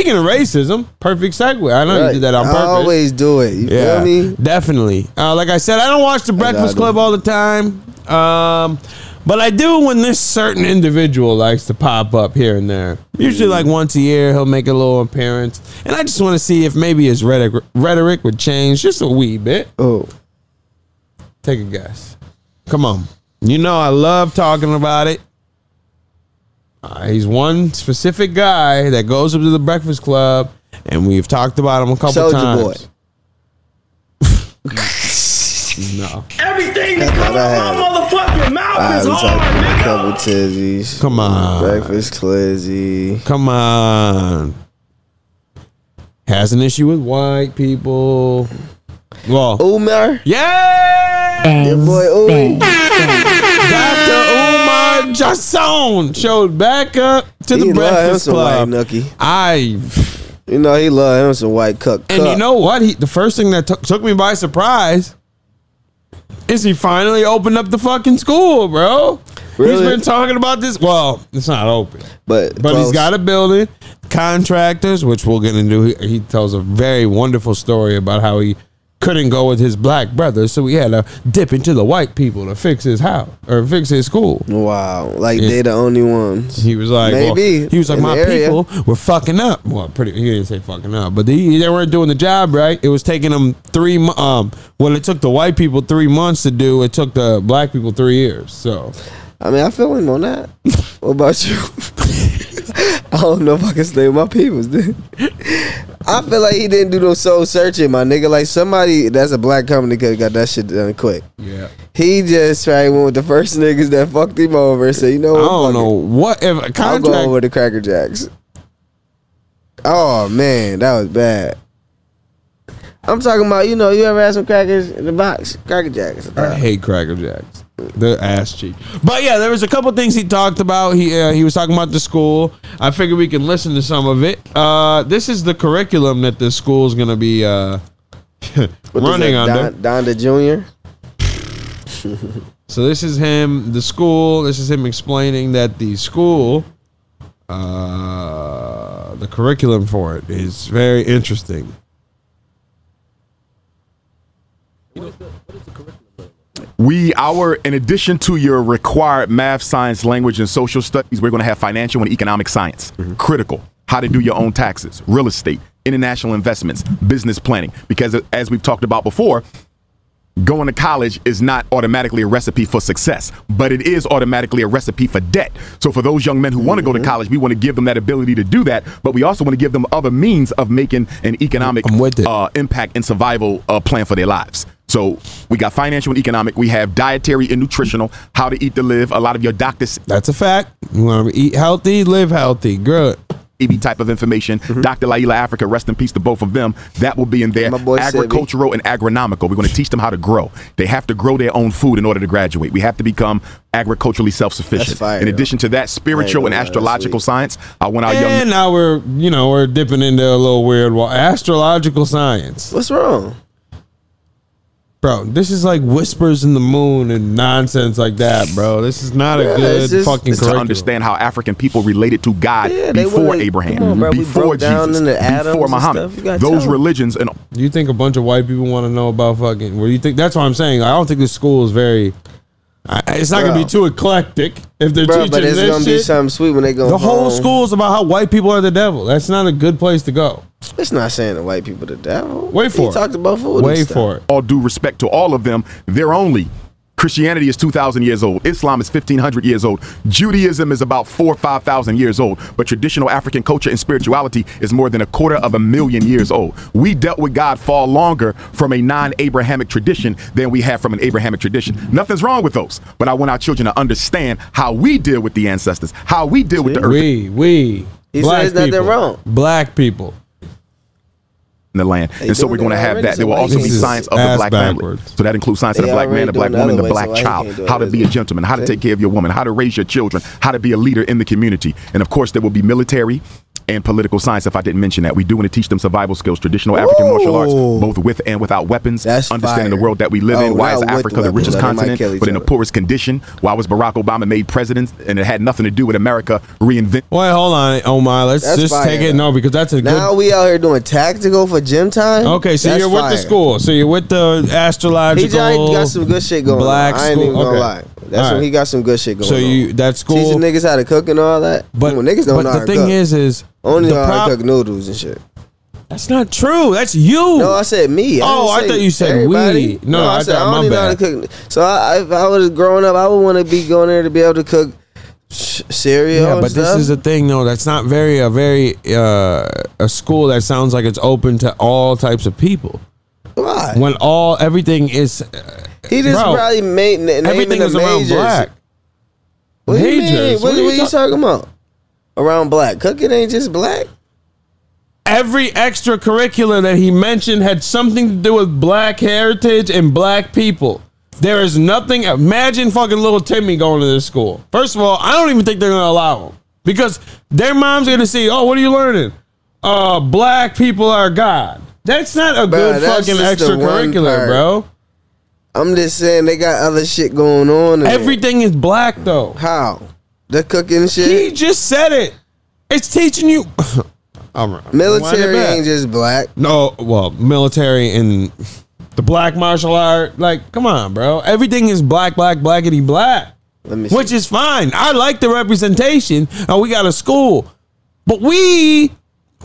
Speaking of racism, perfect segue. I know you did that on purpose. I always do it. You feel me? Definitely. Like I said, I don't watch The Breakfast Club all the time. But I do when this certain individual likes to pop up here and there. Usually like once a year, he'll make a little appearance. And I just want to see if maybe his rhetoric would change just a wee bit. Oh. Take a guess. Come on. You know I love talking about it. He's one specific guy that goes up to The Breakfast Club, and we've talked about him a couple times. No. Everything that comes out my motherfucking mouth is hard, nigga. Couple tizzies. Come on. Breakfast Clizzy. Come on. Has an issue with white people. Well, Umar. Yeah. Your boy Umar. Dr. Umar Jason showed back up to The Breakfast Club. You know he love him some white cuck. And you know what? The first thing that took me by surprise is he finally opened up the fucking school, bro. Really? He's been talking about this. Well, it's not open, but he's got a building, contractors, which we'll get into. He tells a very wonderful story about how he couldn't go with his black brother, so he had to dip into the white people to fix his house or fix his school. Wow, like they the only ones. He was like, maybe well, he was like, my people were fucking up. Well, he didn't say fucking up, but they weren't doing the job right. It was taking them what it took the white people 3 months to do, it took the black people 3 years. So, I mean, I feel him on that. What about you? I don't know if I can stay with my peoples, dude. I feel like he didn't do no soul searching, my nigga. Like somebody that's a black company could have got that shit done quick. Yeah. He just probably went with the first niggas that fucked him over and said, you know what? I don't know what if a contract. I'll go over the Cracker Jacks. Oh man, that was bad. I'm talking about, you know, you ever had some crackers in the box? Cracker Jacks. I hate Cracker Jacks. They're ass cheap. But yeah, there was a couple things he talked about. He was talking about the school. I figured we can listen to some of it. This is the curriculum that the school is going to be running under. Donda Jr.? So this is him, the school. This is him explaining that the school, the curriculum for it is very interesting. What is the curriculum? In addition to your required math, science, language, and social studies, we're going to have financial and economic science, critical, how to do your own taxes, real estate, international investments, business planning. Because as we've talked about before, going to college is not automatically a recipe for success, but it is automatically a recipe for debt. So for those young men who want to go to college, we want to give them that ability to do that, but we also want to give them other means of making an economic impact and survival plan for their lives. So we got financial and economic. We have dietary and nutritional, how to eat to live. A lot of your doctors. That's a fact. You want to eat healthy, live healthy. Good. Type of information. Dr. Laila Africa, rest in peace to both of them. That will be in there. Agricultural and agronomical. We're going to teach them how to grow. They have to grow their own food in order to graduate. We have to become agriculturally self-sufficient. In addition to that, spiritual and astrological science. I want our young. And now we're dipping into a little weird astrological science. What's wrong? Bro, this is like whispers in the moon and nonsense like that, bro. This is not a good fucking curriculum. To understand how African people related to God before Abraham, before Jesus, before Muhammad. Those religions. And do you think a bunch of white people want to know about fucking? What do you think? That's what I'm saying. I don't think this school is very. It's not gonna be too eclectic if they're teaching but it's this gonna be something sweet when they go. The whole school is about how white people are the devil. That's not a good place to go. It's not saying the white people the devil. Wait for it. He talked about food. Wait for it. All due respect to all of them, they're only. Christianity is 2,000 years old. Islam is 1,500 years old. Judaism is about 4,000 or 5,000 years old. But traditional African culture and spirituality is more than 250,000 years old. We dealt with God far longer from a non-Abrahamic tradition than we have from an Abrahamic tradition. Nothing's wrong with those. But I want our children to understand how we deal with the ancestors, how we deal with the earth. He says nothing wrong. Black people. In the land. And so we're going to have that. There will also be science of the black family. So that includes science of the black man, the black woman, the black child, how to be a gentleman, how to take care of your woman, how to raise your children, how to be a leader in the community. And of course, there will be military, and political science, if I didn't mention that. We do want to teach them survival skills, traditional African martial arts, both with and without weapons. That's understanding fire. the world that we live in. Why is not with Africa the weapons, richest they might continent, kill each but in the other. poorest condition? Why was Barack Obama made president? And it had nothing to do with America reinventing. Wait, hold on, Omar. Let's That's just fire, take it. though. No, because that's a Now good. we out here doing tactical for gym time. Okay, so That's you're with fire. the school. So you're with the astrological. He got some good shit going black on. I ain't school. even gonna Okay. lie. That's All when right. he got some good shit going So on. you that school. Teaching niggas how to cook and all that. but Come on, niggas don't know how the to thing cook. is Only the know how prob- to cook noodles and shit. that's not true. That's you. No, I said me. Oh, I didn't say thut you said everybody. we. No, I said thought- my only know how to cook. So if I was growing up, I would want to be going there to be able to cook cereal. Yeah, and but this stuff. is the thing, though. That's not a school that sounds like it's open to all types of people. Why? When everything is. He just bro, probably made naming everything the is around majors. black. What do you mean? Majors? What What are are you you talking about? Around black cooking ain't just black. Every extracurricular that he mentioned had something to do with black heritage and black people. There is nothing. Imagine fucking little Timmy going to this school. First of all, I don't even think they're going to allow him because their mom's going to see, oh, what are you learning? Black people are God. That's not a good that's fucking just the one extracurricular, part. bro. I'm just saying they got other shit going on. in there. Everything is black, though. How? The cooking He shit. just said it. It's teaching you. I'm Military back. ain't just black. No, well, military and the black martial art. Like, come on, bro. Everything is black, blackity black. Let me see. Which is fine. I like the representation. We got a school. But we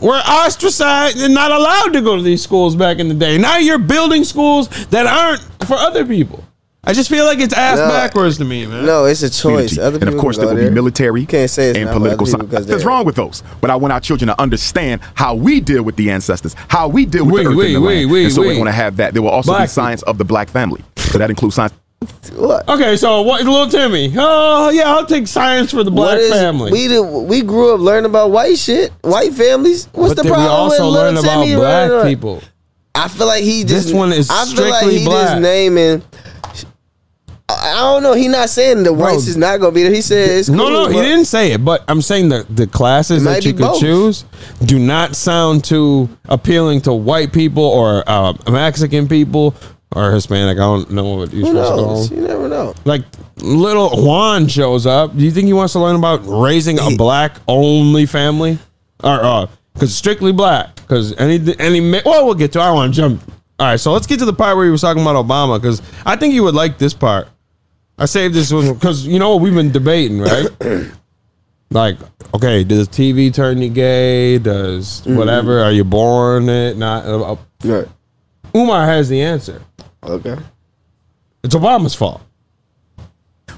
were ostracized and not allowed to go to these schools back in the day. Now you're building schools that aren't for other people. I just feel like it's ass No. backwards to me, man. No, it's a choice. community. Other And of people course, can there go will be there. military You can't say it's and not for political other people science. because What's they're- wrong with those? But I want our children to understand how we deal with the ancestors, how we deal with the earth and the land. And so we're going to have that. There will also Black be science of the black family. So that includes science. What? Okay, so what, little Timmy? Oh, yeah, I'll take science for the black family. We grew up learning about white shit, white families. What's but the then we problem also with learn Lil about Timmy black running around? people. I feel like he just. This one is I feel like strictly he black. just naming. I don't know. He not saying the whites is not gonna be there. He said it's cool, No, he but- didn't say it, but I'm saying that the classes It might that you be could both. choose do not sound too appealing to white people or Mexican people or Hispanic. I don't know what you're Who supposed to call knows? them. You never know. Like little Juan shows up. Do you think he wants to learn about raising a black only family, or because strictly black? Because well, we'll get to. I don't want to jump. All right, so let's get to the part where he was talking about Obama because I think you would like this part. I saved this one because you know what we've been debating, right? Like, okay, does TV turn you gay? Does whatever? Are you born it? Not. Right. Umar has the answer. Okay. It's Obama's fault.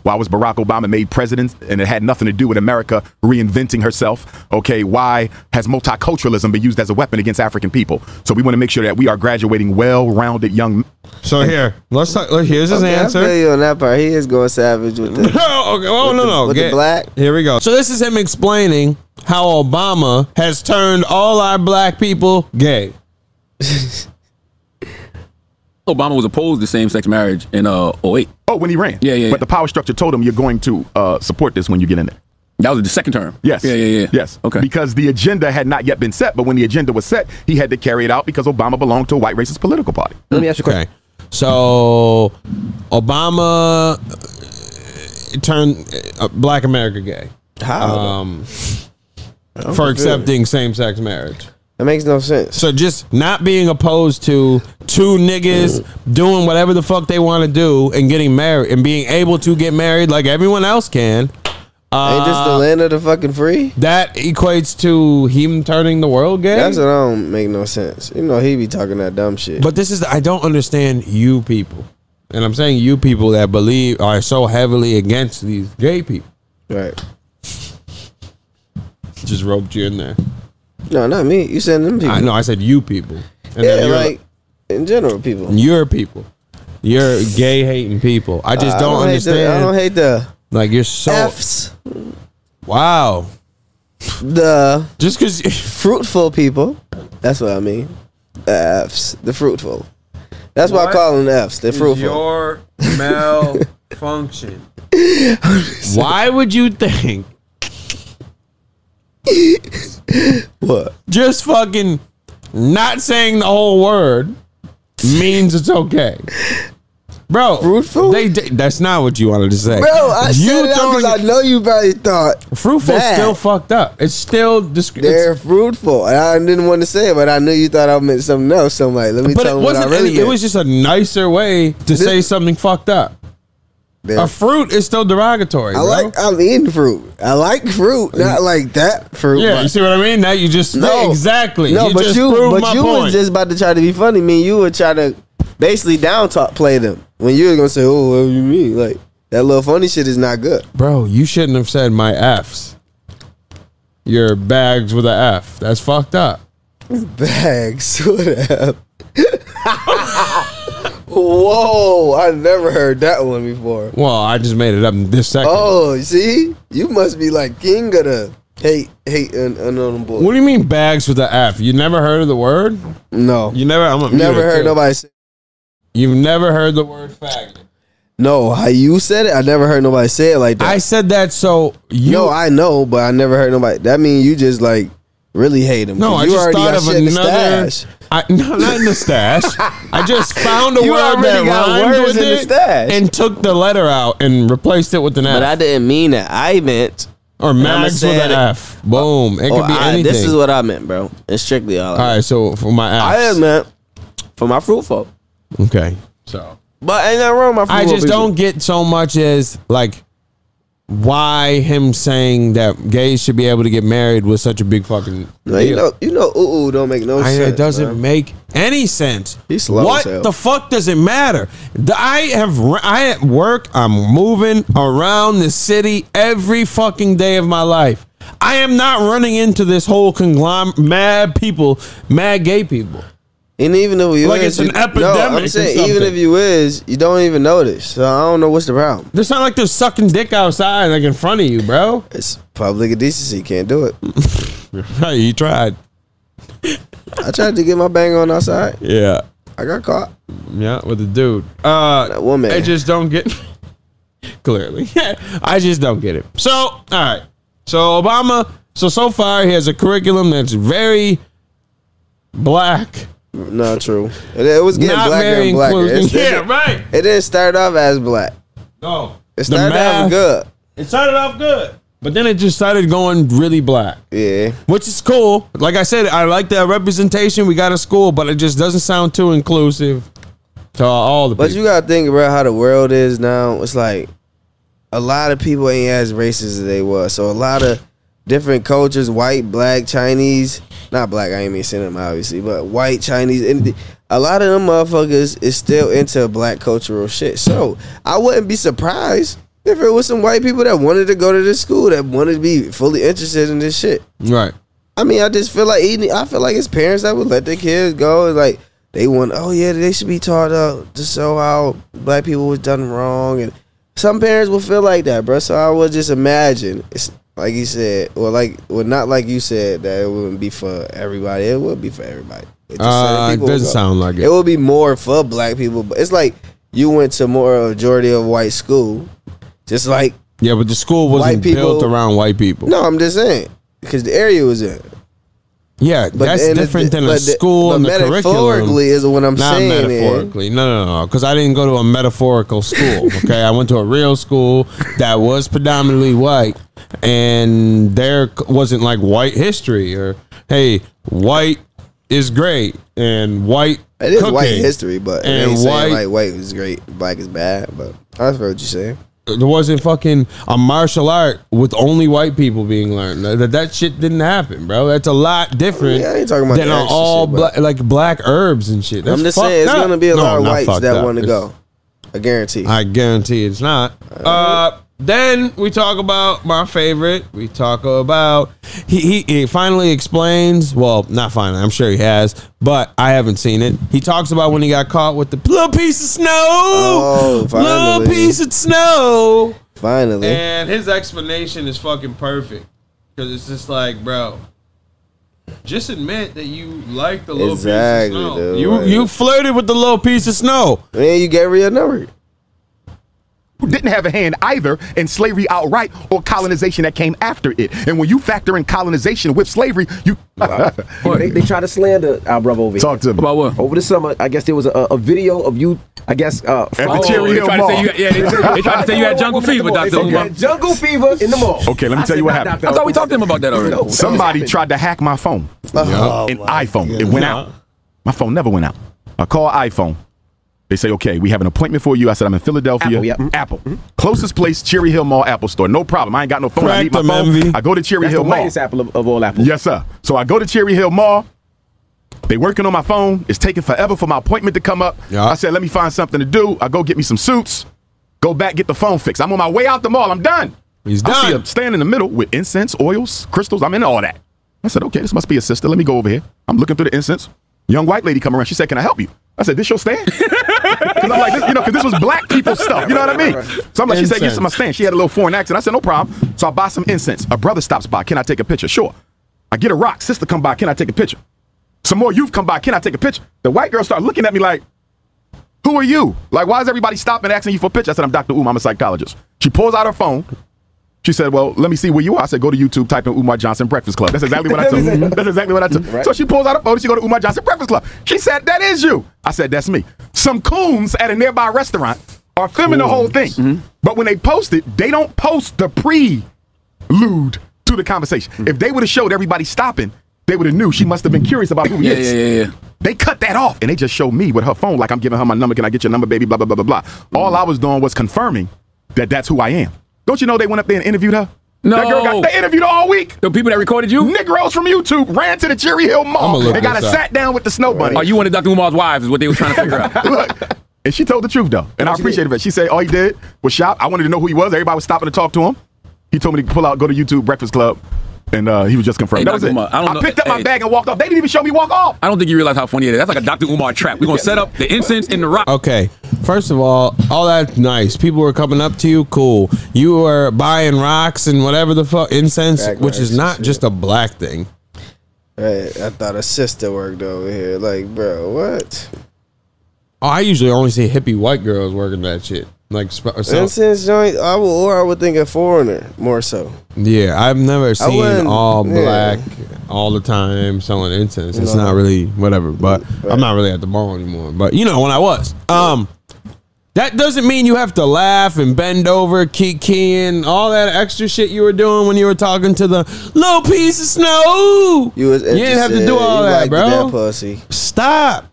Why was Barack Obama made president? And it had nothing to do with America reinventing herself. Okay, why has multiculturalism been used as a weapon against African people? So we want to make sure that we are graduating well-rounded young men. So here, let's talk. Here's his Okay, I answer. feel you on that part. He is going savage with the. Okay. Oh no. with the black. Here we go. So this is him explaining how Obama has turned all our black people gay. Obama was opposed to same-sex marriage in 08. Oh, when he ran. Yeah. But the power structure told him you're going to support this when you get in there. That was the second term. Yes. Yeah. Yes. Okay. Because the agenda had not yet been set, but when the agenda was set, he had to carry it out because Obama belonged to a white racist political party. Let me ask you a question. Okay. So Obama turned Black America gay. How? For accepting same-sex marriage. That makes no sense. So just not being opposed to two niggas doing whatever the fuck they want to do and getting married and being able to get married like everyone else can. Ain't this the land of the fucking free? That equates to him turning the world gay. That's what don't make no sense. You know he be talking that dumb shit. But this is, I don't understand you people. And I'm saying you people that believe are so heavily against these gay people. Right. Just roped you in there. No, not me. You said them people. I know, I said you people. And Yeah, then you're like in general, people. your people. You're gay hating people. I just don't understand. I don't hate the like you're so F's. wow. The Just because fruitful people. That's what I mean. The F's. The fruitful. That's why I What call them F's. They're fruitful. your malfunction. Why would you think What? Just fucking not saying the whole word means it's okay. Bro, fruitful? That's not what you wanted to say. Bro, I said it because I know you probably thought fruitful still fucked up. It's still they're fruitful. And I didn't want to say it, but I knew you thought I meant something else. So I'm like, let me tell you what I really meant. It was just a nicer way to say something fucked up. A fruit is still derogatory. I'm eating fruit. I like fruit, not like that fruit. Yeah, you see what I mean? Now you just exactly. No, but you was just about to try to be funny. You would try to basically down talk play them when you were gonna say, "Oh, what do you mean?" Like that little funny shit is not good, bro. You shouldn't have said my F's. Your bags with an F. That's fucked up. Bags with an F. Whoa, I never heard that one before. Well, I just made it up in this second. Oh, see? You must be like king of the hate on them boys. What do you mean bags with the F? You never heard of the word? No. You never? Never heard nobody say. You've never heard the word faggot? No, how you said it, I never heard nobody say it like that. I said that so you... No, I know, but I never heard nobody. That means you just like really hate him. No, I just thought of another... No, not in the stash. I just found a word that rhymed with it and took the letter out and replaced it with an F. But I didn't mean that. I meant... Or mags with an F. Boom. It could be anything. This is what I meant, bro. It's strictly all right, so for my F's. I meant for my fruitful. Okay, so... But ain't nothing wrong with my fruitful. I just don't get so much as, like... why him saying that gays should be able to get married was such a big fucking deal. You know, ooh, don't make no sense. It doesn't make any sense. He's slow what as hell. The fuck does it matter? I at work, I'm moving around the city every fucking day of my life. I am not running into this whole conglomerate, mad gay people. And even if you it's an epidemic. No, I'm saying even if you you don't even notice. So I don't know what's the problem. It's not like they're sucking dick outside like in front of you, bro. It's public decency. Can't do it. Hey, you tried. I tried to get my bang on outside. Yeah, I got caught. Yeah, with a dude. That woman. I just don't get. Clearly, I just don't get it. So, all right. So Obama. So far, he has a curriculum that's very black. Not true. It was getting blacker and blacker. Right. It didn't start off as black. No. It started off good. It started off good. But then it just started going really black. Yeah. Which is cool. Like I said, I like the representation we got at school, but it just doesn't sound too inclusive to all the people. But you got to think about how the world is now. It's like a lot of people ain't as racist as they was. So a lot of different cultures, white, black, Chinese, not black, I ain't mean saying them obviously, but white, Chinese, and a lot of them motherfuckers is still into black cultural shit. So I wouldn't be surprised if it was some white people that wanted to go to this school, that wanted to be fully interested in this shit. Right. I mean, I just feel like it's parents that would let their kids go, and like they want, oh yeah, they should be taught to show how black people was done wrong, and some parents will feel like that, bro. So I would just imagine it's like you said, or not like you said that it wouldn't be for everybody. It would be for everybody. It doesn't sound like it. It would be more for black people, but it's like you went to more a majority of white school, just like but the school wasn't built around white people. No, I'm just saying because the area was in. Yeah, but that's different than a school and the curriculum. Metaphorically is what I'm saying. Not metaphorically. No. Because I didn't go to a metaphorical school. Okay, I went to a real school that was predominantly white, and there wasn't like white history or hey, white is great and white. It is cooking, white history, but and it ain't saying like white is great, black is bad. But I heard what you're saying. There wasn't fucking a martial art with only white people being learned. That shit didn't happen, bro. That's a lot different I ain't talking about than all black herbs and shit. That's I'm just saying it's gonna be a lot of whites that want to go. I guarantee. I guarantee it's not. Then we talk about my favorite. We talk about he finally explains. Well, not finally. I'm sure he has, but I haven't seen it. He talks about when he got caught with the little piece of snow. Oh, finally. Little piece of snow. Finally. And his explanation is fucking perfect because it's just like, bro, just admit that you like the little piece of snow. Dude, you flirted with the little piece of snow. Man, you gave her your number. didn't have a hand either in slavery outright or colonization that came after it. And when you factor in colonization with slavery, you they try to slander our brother over here. Talk to me. About what? Over the summer, I guess there was a video of you, I guess, at the Cherry Hill Mall. They tried to say you had jungle fever, Dr. Umar. Jungle fever in the mall. Okay, let me tell you what happened. I thought we talked to him about that already. Somebody tried to hack my phone. An iPhone. It went out. My phone never went out. I call iPhone. They say, okay, we have an appointment for you. I said, I'm in Philadelphia. Apple. Closest place, Cherry Hill Mall, Apple Store. No problem. I ain't got no phone. I need my phone. I go to Cherry Hill Mall. That's the apple of all apples. Yes, sir. So I go to Cherry Hill Mall. They working on my phone. It's taking forever for my appointment to come up. Yeah. I said, let me find something to do. I go get me some suits. Go back, get the phone fixed. I'm on my way out the mall. I'm done. He's done. I see him standing in the middle with incense, oils, crystals. I'm into all that. I said, okay, this must be a sister. Let me go over here. I'm looking through the incense. Young white lady come around. She said, can I help you? I said, this your stand? Because I'm like, because this was black people stuff. You know what I mean? So I'm like, she said, yes, my stand. She had a little foreign accent. I said, no problem. So I buy some incense. A brother stops by. Can I take a picture? Sure. I get a rock. Sister come by. Can I take a picture? Some more youth come by. Can I take a picture? The white girl start looking at me like, who are you? Like, why is everybody stopping and asking you for a picture? I said, I'm Dr. Umar. I'm a psychologist. She pulls out her phone. She said, well, let me see where you are. I said, go to YouTube, type in Umar Johnson Breakfast Club. That's exactly what I took. That's exactly what I took. Right. So she pulls out her phone. She go to Umar Johnson Breakfast Club. She said, that is you. I said, that's me. Some coons at a nearby restaurant are filming the whole thing. But when they post it, they don't post the prelude to the conversation. If they would have showed everybody stopping, they would have knew she must have been curious about who he is. They cut that off, and they just showed me with her phone, like I'm giving her my number. Can I get your number, baby? Blah, blah, blah, blah, blah. All I was doing was confirming that that's who I am. Don't you know they went up there and interviewed her? No. That girl they interviewed her all week. The people that recorded you? Negroes from YouTube ran to the Cherry Hill Mall. They got her sat down with the snow bunny. Oh, you wanted Dr. Umar's wives is what they were trying to figure out. Look, and she told the truth, though. And I appreciated it. She said all he did was shop. I wanted to know who he was. Everybody was stopping to talk to him. He told me to pull out, go to YouTube Breakfast Club. And he was just confirmed. Hey, that was it. Umar, I picked up my bag and walked off. They didn't even show me walk off. I don't think you realize how funny it is. That's like a Dr. Umar trap. We're going to set up the incense in the rock. Okay. First of all that's nice. People were coming up to you. Cool. You were buying rocks and whatever the fuck, incense, which is not just a black thing. Right. I thought a sister worked over here. Like, bro, what? Oh, I usually only see hippie white girls working that shit. Like incense joint, I would think a foreigner more so. Yeah, I've never seen all black all the time selling incense. It's not really whatever, but I'm not really at the mall anymore. But you know, when I was, that doesn't mean you have to laugh and bend over, keep keying, all that extra shit you were doing when you were talking to the little piece of snow. You didn't have to do all that, bro. That pussy. Stop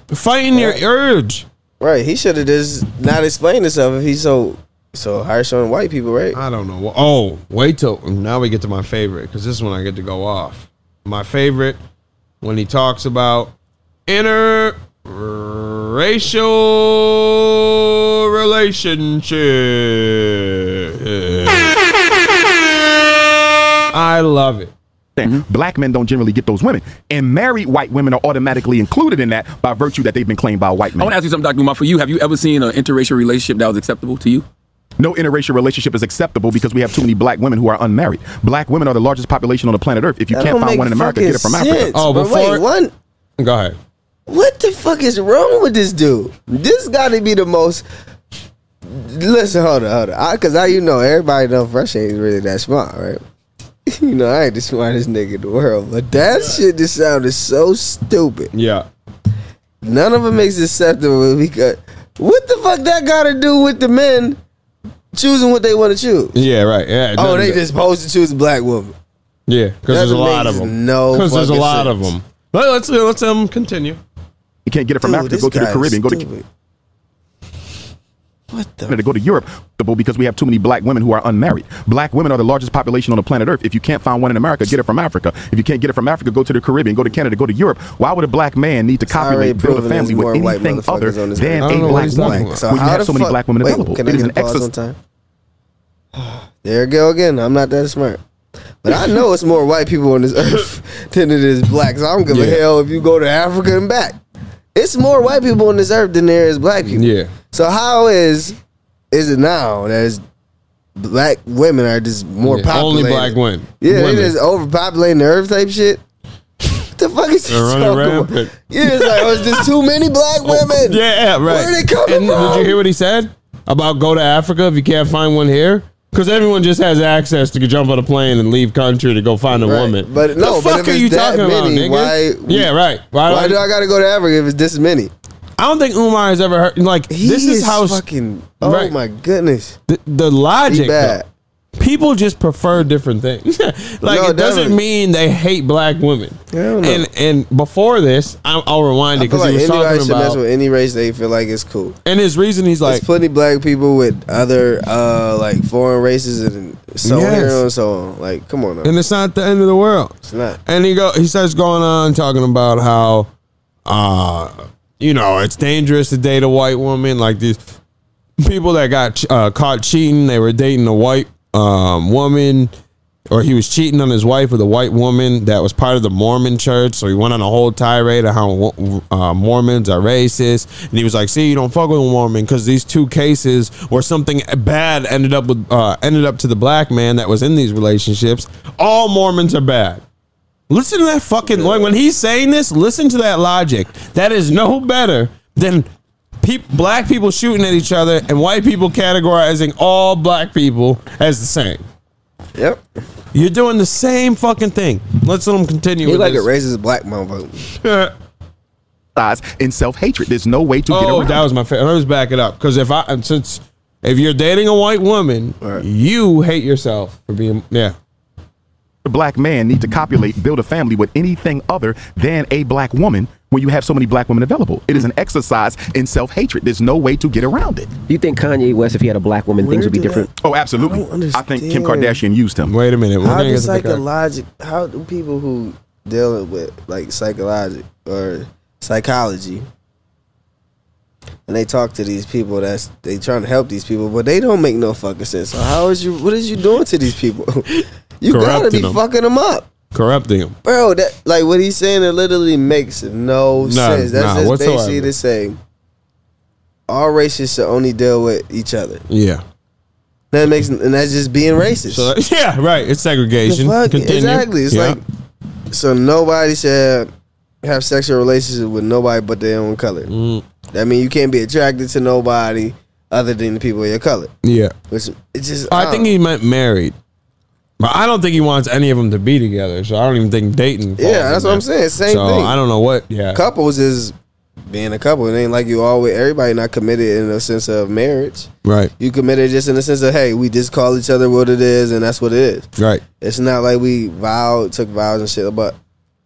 fighting your urge. Right, he should have just not explained himself if he's so harsh on white people, right? I don't know. Oh, wait till now we get to my favorite, because this is when I get to go off. My favorite, when he talks about interracial relationship. I love it. Black men don't generally get those women, and married white women are automatically included in that by virtue that they've been claimed by a white man. I want to ask you something, Dr. Umar. For you, have you ever seen an interracial relationship that was acceptable to you? No interracial relationship is acceptable because we have too many black women who are unmarried. Black women are the largest population on the planet Earth. If you can't find one in America, get it from Africa. Oh, before one, go ahead. What the fuck is wrong with this dude? This got to be the most. Listen, hold on, because everybody know Fresh ain't really that smart, right? You know, I ain't the smartest nigga in the world, but that shit just sounded so stupid. Yeah. None of it makes it acceptable because what the fuck that got to do with the men choosing what they want to choose? Yeah, right. Yeah. Oh, they just supposed to choose a black woman. Yeah, because there's a lot of them. Because there's a lot of them. Let's continue. You can't get it from Africa. Go to the Caribbean. Go to. What the? To go to Europe because we have too many black women who are unmarried. Black women are the largest population on the planet Earth. If you can't find one in America, get it from Africa. If you can't get it from Africa, go to the Caribbean, go to Canada, go to Europe. Why would a black man need to copulate, build a family with anything other than a black woman? So when you have so many black women available, can I get a pause on time? There you go again. I'm not that smart. But I know it's more white people on this earth than it is black. So I don't give a hell if you go to Africa and back. It's more white people on this earth than there is black people. Yeah. So how is it now that black women are just more populated? Only black women. Yeah, they just overpopulating the earth type shit. What the fuck is this talking about? Yeah, it's like, it's just too many black women. Yeah, right. Where are they coming from? Did you hear what he said? about go to Africa if you can't find one here? Because everyone just has access to jump on a plane and leave country to go find a woman. But no, the fuck but if are you it's that talking many, about, nigga? Why do I gotta go to Africa if it's this many? I don't think Umar has ever heard. Like, this is how fucking. Oh my goodness. The logic. Though, people just prefer different things. It doesn't mean they hate black women. And before this, I'll rewind it because he was talking about mess with any race they feel like it's cool. And his reason, he's like, there's plenty black people with other like foreign races and so here and so on. Like, come on now. And it's not the end of the world. It's not. And he starts going on talking about how it's dangerous to date a white woman. Like these people that got caught cheating, they were dating a white woman, or he was cheating on his wife with a white woman that was part of the Mormon church. So he went on a whole tirade of how Mormons are racist, and he was like, "See, you don't fuck with a Mormon because these two cases where something bad ended up to the black man that was in these relationships. All Mormons are bad." Listen to that fucking, like, when he's saying this, listen to that logic. That is no better than black people shooting at each other and white people categorizing all black people as the same. Yep. You're doing the same fucking thing. Let's let them continue. He like this. It raises black motherfuckers. In self-hatred. There's no way to get around. Oh, that was my favorite. Let me back it up. Because if you're dating a white woman, you hate yourself for being, The black man need to copulate, build a family with anything other than a black woman when you have so many black women available. It is an exercise in self-hatred. There's no way to get around it. Do you think Kanye West, if he had a black woman, things would be different? Oh, absolutely. I think Kim Kardashian used him. Wait a minute. How do people who deal with like psychology or psychology, and they talk to these people they trying to help these people, but they don't make no fucking sense. So what is you doing to these people? You gotta be fucking them up. Corrupting them. Bro, that like what he's saying, it literally makes no sense. That's just basically to say all races should only deal with each other. Yeah. And that's just being racist. So it's segregation. Exactly. It's like, so nobody should have sexual relationships with nobody but their own color. That means you can't be attracted to nobody other than the people of your color. Yeah. Which it's just I think he meant married. But I don't think he wants any of them to be together, so I don't even think dating. Yeah, that's what I'm saying. Same thing. I don't know what. Yeah, couples is being a couple. It ain't like you always. Everybody not committed in a sense of marriage. Right. You committed just in the sense of, hey, we just call each other what it is, and that's what it is. Right. It's not like we took vows and shit. But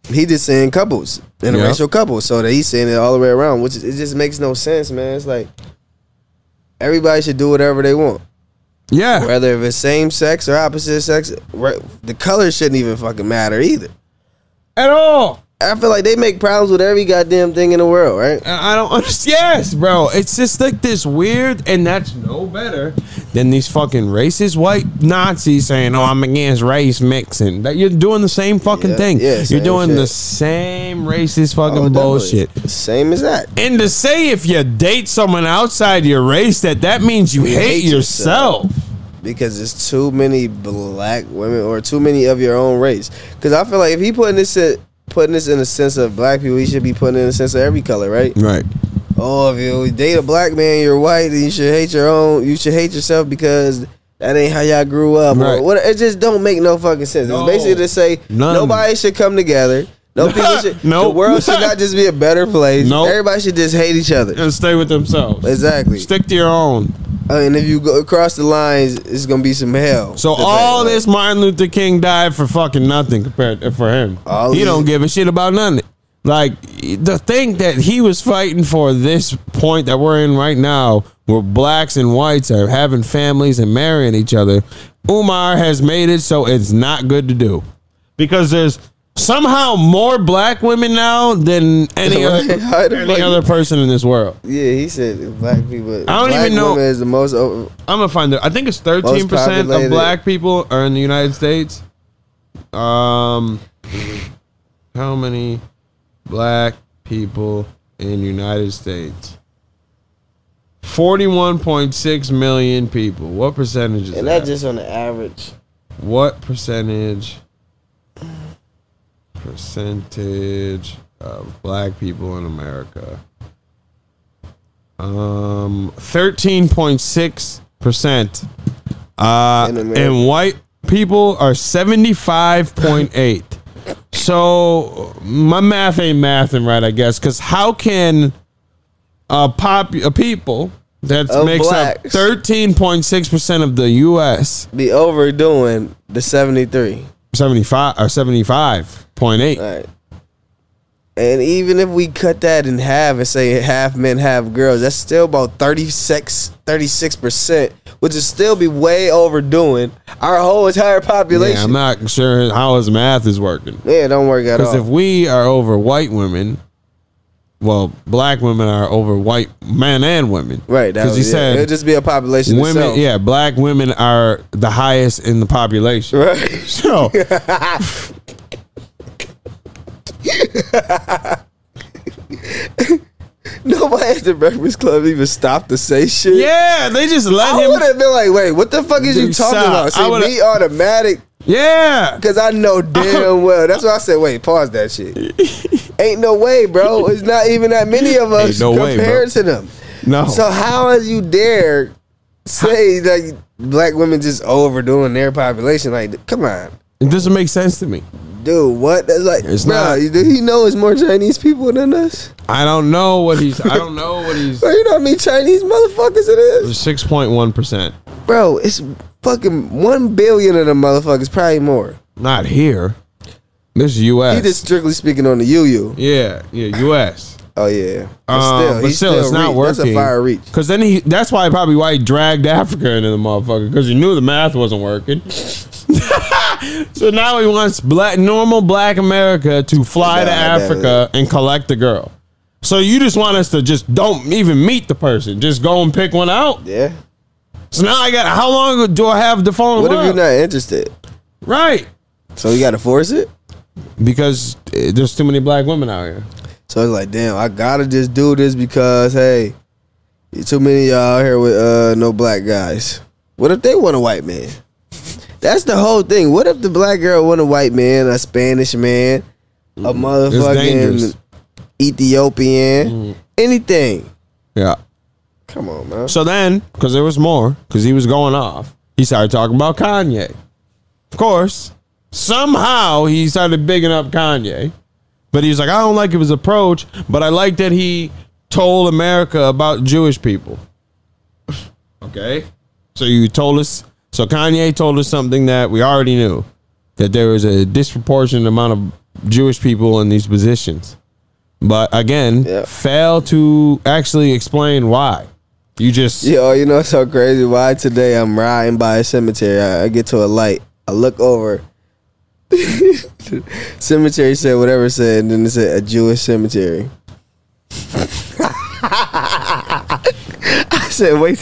he just saying couples, interracial couples, so that he's saying it all the way around, which it just makes no sense, man. It's like everybody should do whatever they want. Yeah. Whether if it's same sex or opposite sex, the color shouldn't even fucking matter either. At all. I feel like they make problems with every goddamn thing in the world, right? I don't understand. Yes, bro. It's just like this weird, and that's no better than these fucking racist white Nazis saying, "Oh, I'm against race mixing." That you're doing the same fucking thing. Yeah, you're doing the same racist fucking bullshit. Same as that. And to say if you date someone outside your race, that means you hate yourself. Because it's too many black women or too many of your own race. Because I feel like if he putting this in a sense of black people, he should be putting it in a sense of every color, right? Right. Oh, if you date a black man, you're white, then you should hate you should hate yourself because that ain't how y'all grew up. Right. Or what, it just don't make no fucking sense. It's basically to say nobody should come together. No people should. The world should not just be a better place. Everybody should just hate each other and stay with themselves. Exactly. Stick to your own. And if you go across the lines, it's gonna be some hell. So all this Martin Luther King died for fucking nothing compared for him. He don't give a shit about nothing. Like the thing that he was fighting for, this point that we're in right now, where blacks and whites are having families and marrying each other, Umar has made it so it's not good to do, because there's somehow more black women now than any other person in this world. Yeah, he said black people. I don't even know. Is the most. I'm gonna find it. I think it's 13% of black people are in the United States. How many black people in the United States? 41.6 million people. What percentage is that? And that's just on the average. What percentage of black people in America? 13.6%. And white people are 75.8. So my math ain't mathing right, I guess. Because how can a people that makes up 13.6% of the U.S. be overdoing the 75 or 75.8? Right. And even if we cut that in half and say half men, half girls, that's still about 36%, which would still be way overdoing our whole entire population. Yeah, I'm not sure how his math is working. Yeah, it don't work at all. Because if we are over white women, well, black women are over white men and women. Right. Because he said it'll just be a population women itself. Yeah, black women are the highest in the population. Right. So nobody at the Breakfast Club even stopped to say shit. Yeah, they just let him. I would have been like, wait, what the fuck is you talking about? See, me automatic. Yeah. Because I know damn well. That's why I said, wait, pause that shit. Ain't no way, bro. It's not even that many of us compared to them. No. So how is you dare say that black women just overdoing their population? Like, come on. It doesn't make sense to me. Dude, what? That's like, it's bro, not. Do he know it's more Chinese people than us? I don't know what he's. I don't know what he's. Bro, you know how many Chinese motherfuckers it is? 6.1%. Bro, it's fucking 1 billion of them motherfuckers, probably more. Not here. This is U.S. He just strictly speaking on the UU. Yeah, Oh U.S. yeah, but still, it's not working. That's a fire reach. Because then that's why he dragged Africa into the motherfucker, because he knew the math wasn't working. So now he wants normal black America to fly to Africa and collect the girl. So you just want us to just don't even meet the person, just go and pick one out. Yeah. So now how long do I have to phone? What if you're not interested? Right. So you got to force it? Because there's too many black women out here. So it's like, damn, I gotta just do this because, hey, too many of y'all out here with no black guys. What if they want a white man? That's the whole thing. What if the black girl want a white man, a Spanish man, a motherfucking Ethiopian, anything? Yeah. Come on, man. So then, because there was more, because he was going off, he started talking about Kanye. Of course, somehow he started bigging up Kanye. But he was like, I don't like his approach, but I like that he told America about Jewish people. Okay? So Kanye told us something that we already knew, that there was a disproportionate amount of Jewish people in these positions. But again, failed to actually explain why. You just... Yo, you know what's so crazy? Why today I'm riding by a cemetery, I get to a light, I look over... Cemetery said whatever it said, and then it said a Jewish cemetery. I said, wait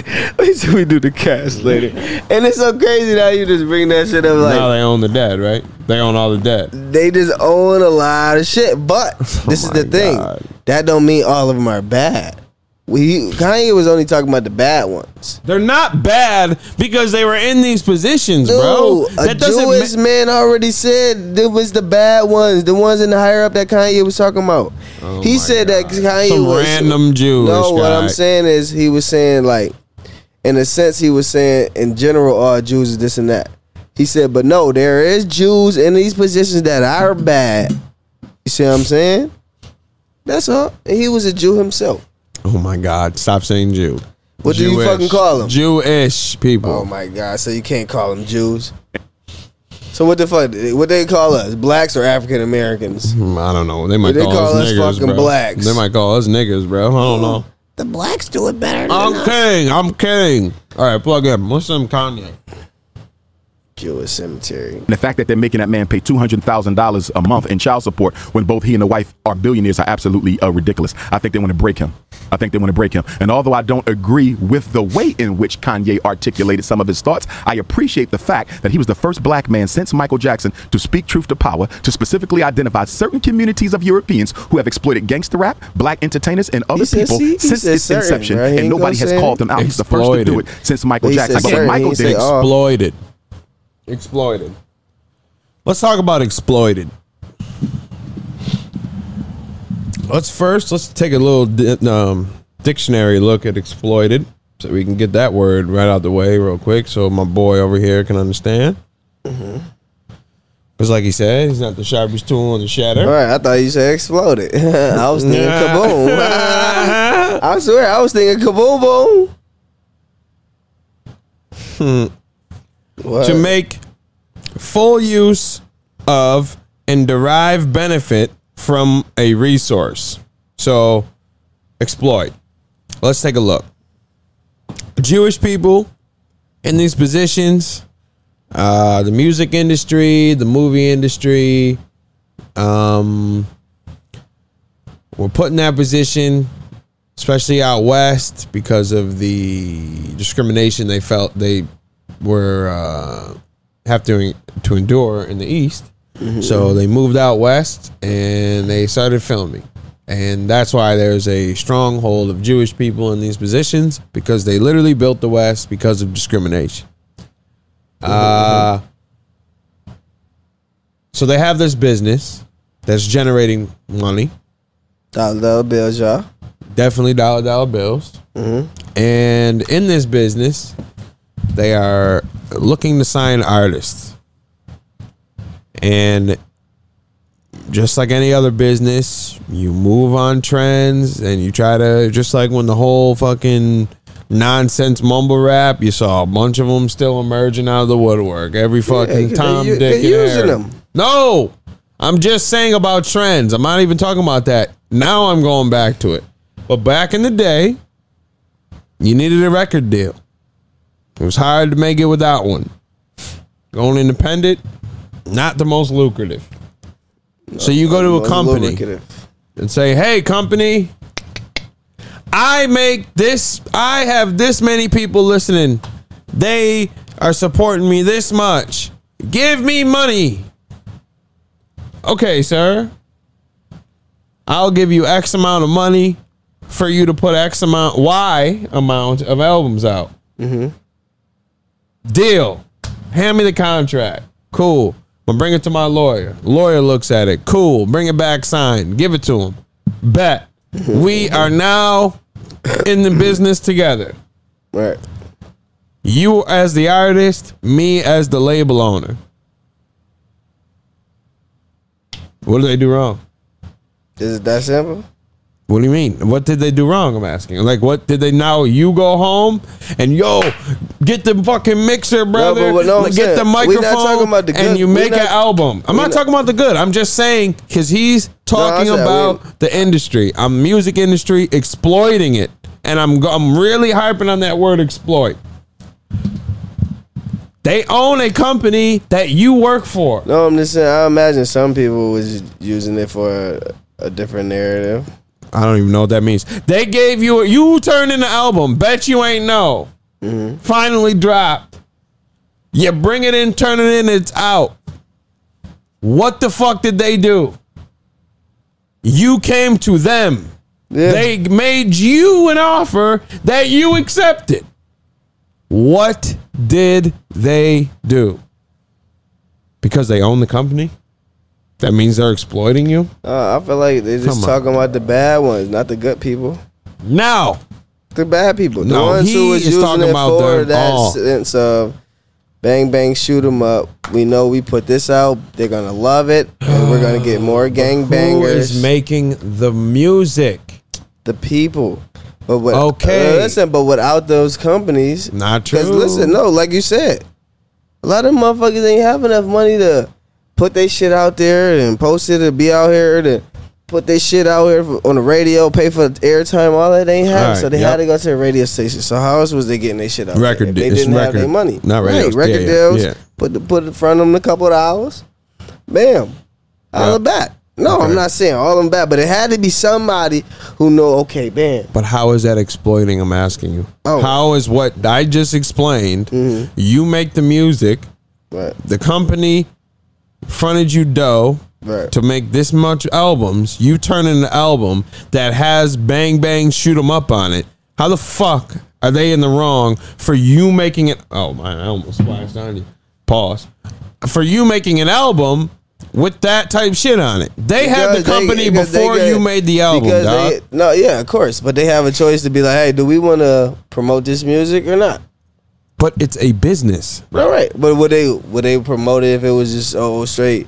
till we do the cast later. And it's so crazy now you just bring that shit up. Like, now they own the dead, right? They own all the dead. They just own a lot of shit. But this is the thing. That don't mean all of them are bad. Kanye was only talking about the bad ones. They're not bad because they were in these positions, bro. A Jewish man already said it was the bad ones, the ones in the higher up that Kanye was talking about. He said that Kanye was random Jewish guy. What I'm saying is he was saying, like, in a sense he was saying in general all Jews is this and that. He said, but no, there is Jews in these positions that are bad. You see what I'm saying? That's all. And he was a Jew himself. Oh my God! Stop saying Jew. What do you fucking call them? Jewish people. Oh my God! So you can't call them Jews. So what the fuck? What they call us? Blacks or African Americans? I don't know. They might call us niggas, fucking bro. Blacks. They might call us niggas, bro. I don't know. The blacks do it better than us. I'm kidding. All right, plug in. What's some Kanye? Jewish cemetery. And the fact that they're making that man pay $200,000 a month in child support when both he and the wife are billionaires are absolutely ridiculous. I think they want to break him. And although I don't agree with the way in which Kanye articulated some of his thoughts, I appreciate the fact that he was the first black man since Michael Jackson to speak truth to power, to specifically identify certain communities of Europeans who have exploited gangster rap, black entertainers, and other people since its inception. Right? And nobody has called them out. He's the first to do it since Michael Jackson. But when Michael did Exploited. Let's talk about exploited. Let's take a little dictionary look at exploited, so we can get that word right out the way real quick, so my boy over here can understand. Because like he said, he's not the sharpest tool in the shatter. All right, I thought you said exploded. I was thinking kaboom. I swear, I was thinking kaboom boom. To make full use of and derive benefit from a resource. So, exploit. Let's take a look. Jewish people in these positions, the music industry, the movie industry, were put in that position, especially out west, because of the discrimination they felt they were have to endure in the east. So they moved out west and they started filming. And that's why there's a stronghold of Jewish people in these positions, because they literally built the West because of discrimination. So they have this business that's generating money. Dollar bills, y'all. Definitely dollar bills. And in this business, they are looking to sign artists. And just like any other business, you move on trends and you try to, just like when the whole fucking nonsense mumble rap, you saw a bunch of them still emerging out of the woodwork. Every fucking Tom, Dick, and using Harry. them. No, I'm just saying about trends. I'm not even talking about that. Now I'm going back to it. But back in the day, you needed a record deal. It was hard to make it without one. Going independent, not the most lucrative. So you go to a company and say, hey, company, I make this, I have this many people listening. They are supporting me this much. Give me money. Okay, sir. I'll give you X amount of money for you to put Y amount of albums out. Deal. Hand me the contract. Cool. I'll bring it to my lawyer. Lawyer looks at it. Cool. Bring it back signed. Give it to him. Bet. We are now in the business together. Right. You as the artist, me as the label owner. What did they do wrong? Is it that simple? What do you mean? What did they do wrong? I'm asking. Like, what did they now? You go home and get the fucking mixer, brother. Get the microphone, talking about the good. And you make an album. I'm not talking about the good. I'm just saying because he's talking about the industry. I'm music industry exploiting it, and I'm really harping on that word exploit. They own a company that you work for. No, I'm just saying. I imagine some people was using it for a different narrative. I don't even know what that means. They gave you turned in the album. Bet you ain't know. Finally dropped. You bring it in, turn it in, it's out. What the fuck did they do? You came to them. Yeah. They made you an offer that you accepted. What did they do? Because they own the company? That means they're exploiting you? I feel like they're just talking about the bad ones, not the good people. No. The bad people. The ones who was using it for that sense of bang, bang, shoot them up. We know we put this out. They're going to love it. And we're going to get more gangbangers. Who is making the music? The people. But listen, but without those companies. Not true. Because listen, no, like you said, a lot of motherfuckers ain't have enough money to put their shit out there and post it and be out here to put their shit out here on the radio, pay for airtime, all that they ain't have. Right, so they had to go to the radio station. So how else was they getting their shit out there? If they didn't have their money. Not radio. Record deals. Yeah. Put in front of them a couple of hours. Bam. All of that. No, I'm not saying all of them bad, but it had to be somebody who know, okay, bam. But how is that exploiting? I'm asking you. How is what I just explained, you make the music, the company fronted you dough to make this much albums, you turn in an album that has bang bang shoot 'em up on it. How the fuck are they in the wrong for you making it? Oh man, I almost splashed on you. Pause. For you making an album with that type shit on it. They had the company before you made the album, dog. No, yeah, of course. But they have a choice to be like, hey, do we want to promote this music or not? But it's a business. Right. But would they promote it if it was just straight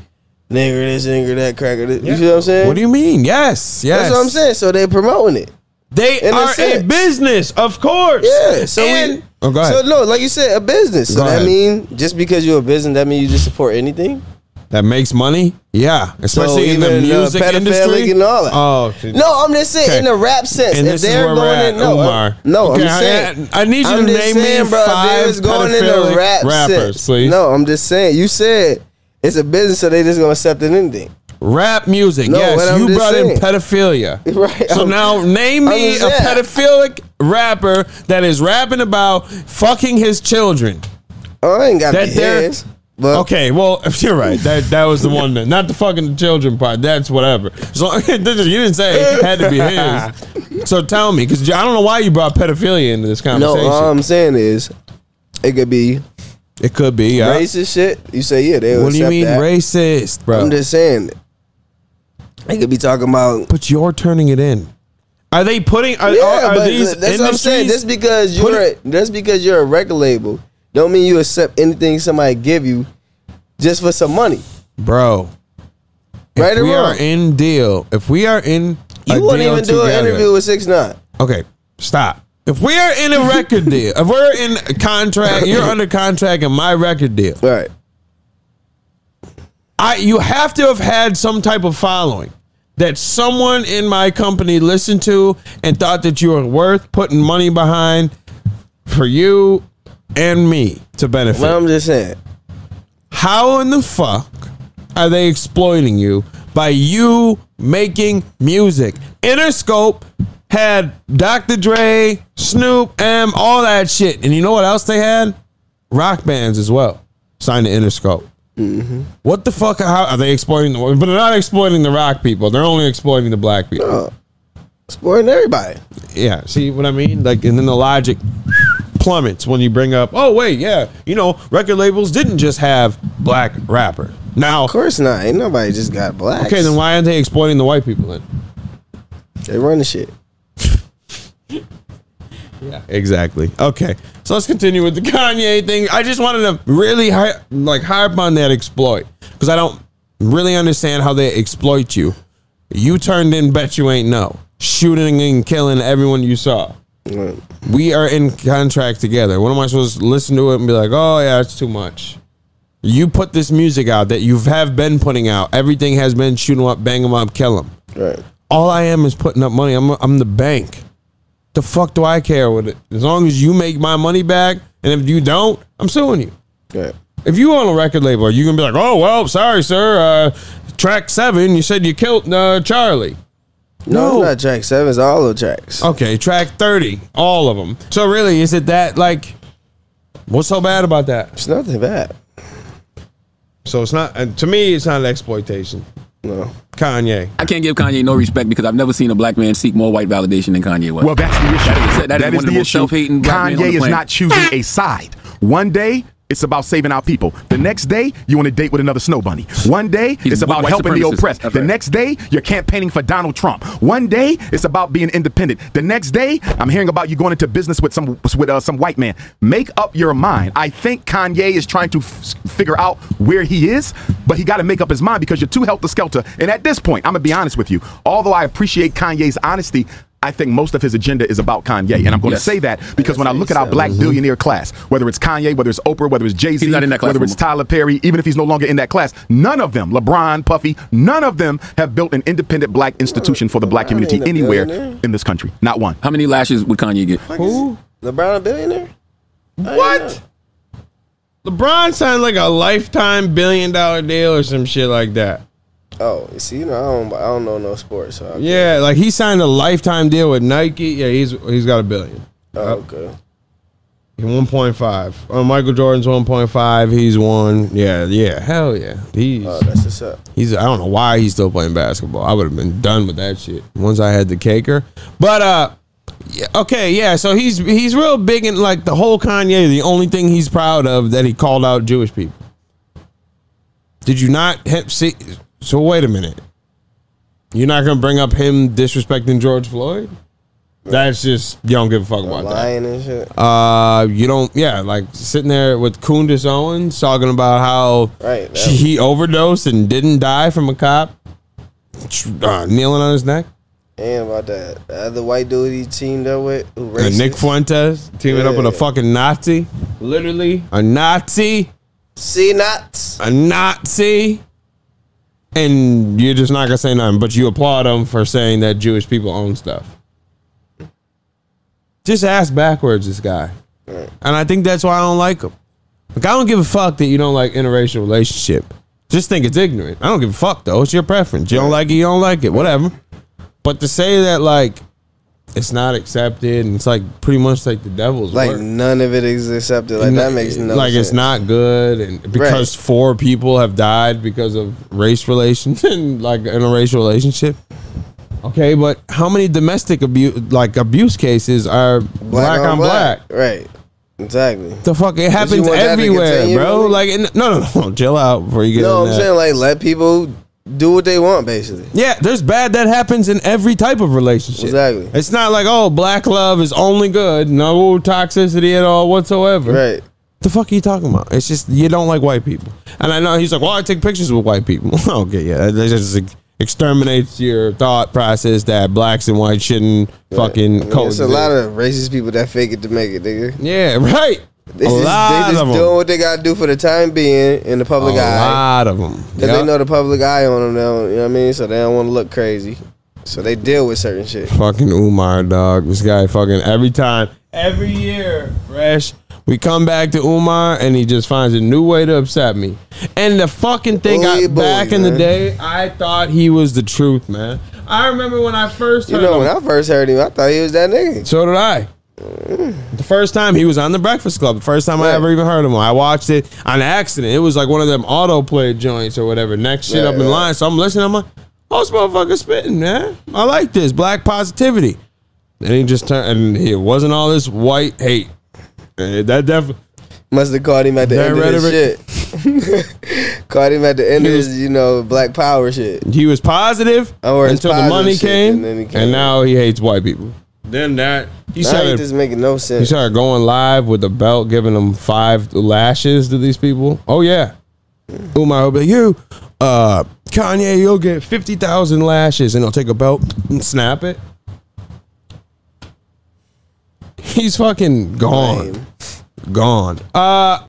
nigger this, nigger that, cracker this? You see what I'm saying? What do you mean? Yes. That's what I'm saying. So they promoting it. They are a business, of course. Yeah. So go ahead. So no, like you said, a business. So that mean just because you're a business, that mean you just support anything? That makes money? Yeah. Especially in the music industry. And all that. Oh, no, I'm just saying in the rap sense. And if they're going in, Umar. I'm just saying. I need you to name me 5 pedophilic rappers, please. No, I'm just saying. You said it's a business, so they just gonna accept anything. Rap music, yes. You brought in pedophilia. Right. So now name me a pedophilic rapper that is rapping about fucking his children. Oh, I ain't got his. But okay, well, you're right. That was the one. Not the fucking children part. That's whatever. So you didn't say it had to be his. So tell me, because I don't know why you brought pedophilia into this conversation. No, all I'm saying is, it could be. It could be, yeah. Racist shit. You say, yeah, they. What do you mean racist, bro? I'm just saying. They could be talking about. But you're turning it in. Are they putting? Are these? That's what I'm saying. Just because you're a record label, don't mean you accept anything somebody give you just for some money, bro. If we are in deal, if we are in, you wouldn't even do an interview with 6ix9ine. Okay, stop. If we are in a record deal, if we're in a contract, you're under contract in my record deal, right? You have to have had some type of following that someone in my company listened to and thought that you were worth putting money behind for you and me to benefit. Well, I'm just saying. How in the fuck are they exploiting you by you making music? Interscope had Dr. Dre, Snoop, M, all that shit. And you know what else they had? Rock bands as well. Signed to Interscope. Mm-hmm. What the fuck? How are they exploiting the? But they're not exploiting the rock people. They're only exploiting the black people. No, exploiting everybody. Yeah. See what I mean? Like, and then the logic plummets when you bring up, oh wait, yeah, record labels didn't just have black rappers. Now, of course not. Ain't nobody just got blacks. Okay, then why aren't they exploiting the white people then? They run the shit. Yeah, exactly. Okay, so let's continue with the Kanye thing. I just wanted to really harp on that exploit because I don't really understand how they exploit you. You turned in Bet You Ain't Know, shooting and killing everyone you saw. Right. We are in contract together. What am I supposed to listen to it and be like, oh yeah, it's too much? You put this music out that you have been putting out. Everything has been shoot 'em up, bang 'em up, kill 'em. Right. All I am is putting up money. I'm the bank. The fuck do I care with it? As long as you make my money back, and if you don't, I'm suing you. Right. If you own a record label, are you gonna be like, oh well, sorry sir, track 7, you said you killed Charlie? No, it's not track 7, it's all the tracks. Okay, track 30, all of them. So really, is it that like, what's so bad about that? It's nothing bad. So it's not, to me, it's not an exploitation. No. Kanye. I can't give Kanye no respect because I've never seen a black man seek more white validation than Kanye was. Well, that's the issue. That is one of the most self-hating black men on the Kanye is planet. not choosing a side. One day, it's about saving our people. The next day, you want to date with another snow bunny. One day, it's about helping the oppressed. The next day, you're campaigning for Donald Trump. One day, it's about being independent. The next day, I'm hearing about you going into business with some white man. Make up your mind. I think Kanye is trying to figure out where he is, but he got to make up his mind because you're too helter-skelter. And at this point, I'm going to be honest with you. Although I appreciate Kanye's honesty, I think most of his agenda is about Kanye. And I'm going to say that because when I look at our black billionaire class, whether it's Kanye, whether it's Oprah, whether it's Jay-Z, whether it's Tyler Perry, even if he's no longer in that class, none of them, LeBron, Puffy, none of them have built an independent black institution for the black community anywhere in this country. Not one. How many lashes would Kanye get? Who? LeBron a billionaire? What? LeBron signed like a lifetime $1 billion deal or some shit like that. Oh, see, I don't know no sports. So yeah, like he signed a lifetime deal with Nike. Yeah, he's got $1 billion. Oh, okay. 1.5. Michael Jordan's 1.5. He's 1. Yeah, hell yeah. That's what's up. I don't know why he's still playing basketball. I would have been done with that shit once I had the caker. But okay, yeah. So he's real big in like the whole Kanye. The only thing he's proud of that he called out Jewish people. Did you not see? So wait a minute. You're not gonna bring up him disrespecting George Floyd? That's just, you don't give a fuck about lying and shit. You don't, like sitting there with Kundis Owens talking about how he overdosed and didn't die from a cop kneeling on his neck. And about that, the other white dude he teamed up with, Nick Fuentes teaming up with a fucking Nazi, literally a Nazi. See nuts. A Nazi. And you're just not gonna say nothing, but you applaud him for saying that Jewish people own stuff. Just ass backwards, this guy. And I think that's why I don't like him. Like, I don't give a fuck that you don't like interracial relationship. Just think it's ignorant. I don't give a fuck, though. It's your preference. You don't like it, you don't like it. Whatever. But to say that, like, it's not accepted and it's, like, pretty much like the devil's like work. None of it is accepted. Like, that makes no sense. Like, it's not good. And because 4 people have died because of race relations and, like, interracial relationship. Okay, but how many domestic abuse cases are black on black? Right. Exactly. The fuck, it happens everywhere, bro. Like, no, chill out before you get. No, I'm saying like let people do what they want, basically. Yeah, there's bad that happens in every type of relationship. Exactly. It's not like, oh, black love is only good, no toxicity at all whatsoever. Right. The fuck are you talking about? It's just you don't like white people, and I know he's like, well, I take pictures with white people. Okay, yeah, that's just exterminates your thought process that blacks and whites shouldn't fucking coexist. There's a lot of racist people that fake it to make it, nigga. Yeah, right. They just doing what they gotta do for the time being in the public eye. A lot of them. Because they know the public eye on them now, you know what I mean? So they don't want to look crazy. So they deal with certain shit. Fucking Umar, dog. This guy fucking every year, fresh. We come back to Umar and he just finds a new way to upset me. And the fucking thing, back in the day, I thought he was the truth, man. I remember when I first heard him. When I first heard him, I thought he was that nigga. So did I. The first time he was on the Breakfast Club, the first time I ever even heard him. I watched it on accident. It was like one of them autoplay joints or whatever. Next shit up in line. So I'm listening. I'm like, oh, this motherfucker's spitting, man. I like this. Black positivity. And he just turned, and it wasn't all this white hate. That definitely must have caught him at the end of his shit. Caught him at the end of his, black power shit. He was positive until the money came, and now he hates white people. Then he started just making no sense. He started going live with the belt, giving them 5 lashes to these people. Oh yeah, Umar will be like, you, Kanye, you'll get 50,000 lashes, and he'll take a belt and snap it. He's fucking gone. Gone.